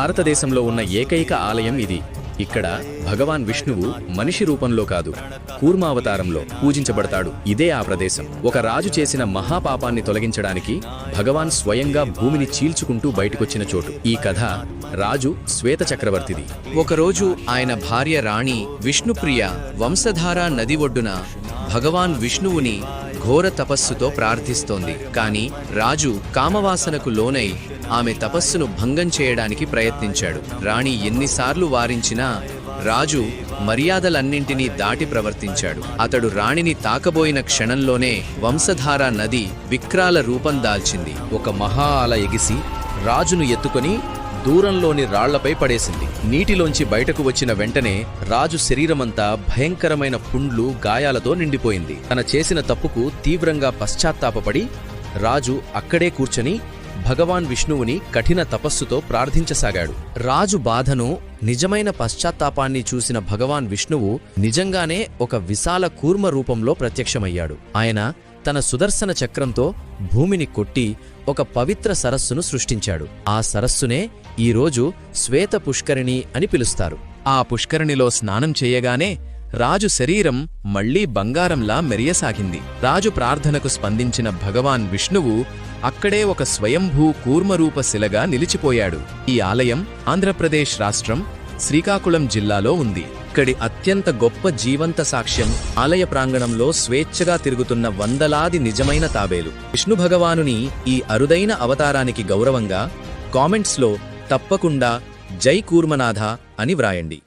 భారతదేశంలో ఉన్న ఏకైక ఆలయం ఇది. ఇక్కడ భగవాన్ విష్ణువు మనిషి రూపంలో కాదు, కూర్మావతారంలో పూజించబడతాడు. ఇదే ఆ ప్రదేశం. ఒక రాజు చేసిన మహాపాపాన్ని తొలగించడానికి భగవాన్ స్వయంగా భూమిని చీల్చుకుంటూ బయటకొచ్చిన చోటు. ఈ కథ రాజు శ్వేత చక్రవర్తిది. ఒకరోజు ఆయన భార్య రాణి విష్ణుప్రియ వంశధార నది ఒడ్డున భగవాన్ విష్ణువుని ఘోర తపస్సుతో ప్రార్థిస్తోంది. కాని రాజు కామవాసనకు లోనై ఆమె తపస్సును భంగం చేయడానికి ప్రయత్నించాడు. రాణి ఎన్నిసార్లు వారించినా రాజు మర్యాదలన్నింటినీ దాటి ప్రవర్తించాడు. అతడు రాణిని తాకబోయిన క్షణంలోనే వంశధార నది విక్రాల రూపం దాల్చింది. ఒక మహా అల ఎగిసి రాజును ఎత్తుకొని దూరంలోని రాళ్లపై పడేసింది. నీటిలోంచి బయటకు వచ్చిన వెంటనే రాజు శరీరమంతా భయంకరమైన పుండ్లు, గాయాలతో నిండిపోయింది. తన చేసిన తప్పుకు తీవ్రంగా పశ్చాత్తాపపడి రాజు అక్కడే కూర్చొని భగవాన్ విష్ణువుని కఠిన తపస్సుతో ప్రార్థించసాగాడు. రాజు బాధను, నిజమైన పశ్చాత్తాపాన్ని చూసిన భగవాన్ విష్ణువు నిజంగానే ఒక విశాల కూర్మ రూపంలో ప్రత్యక్షమయ్యాడు. ఆయన తన సుదర్శన చక్రంతో భూమిని కొట్టి ఒక పవిత్ర సరస్సును సృష్టించాడు. ఆ సరస్సునే ఈరోజు శ్వేత పుష్కరిణి అని పిలుస్తారు. ఆ పుష్కరిణిలో స్నానం చేయగానే రాజు శరీరం మళ్లీ బంగారంలా మెరియసాగింది. రాజు ప్రార్థనకు స్పందించిన భగవాన్ విష్ణువు అక్కడే ఒక స్వయంభూ కూర్మరూప శిలగా నిలిచిపోయాడు. ఈ ఆలయం ఆంధ్రప్రదేశ్ రాష్ట్రం శ్రీకాకుళం జిల్లాలో ఉంది. ఇక్కడి అత్యంత గొప్ప జీవంత సాక్ష్యం ఆలయ ప్రాంగణంలో స్వేచ్ఛగా తిరుగుతున్న వందలాది నిజమైన తాబేలు. విష్ణు భగవానుని ఈ అరుదైన అవతారానికి గౌరవంగా కామెంట్స్లో తప్పకుండా జై కూర్మనాథ అని వ్రాయండి.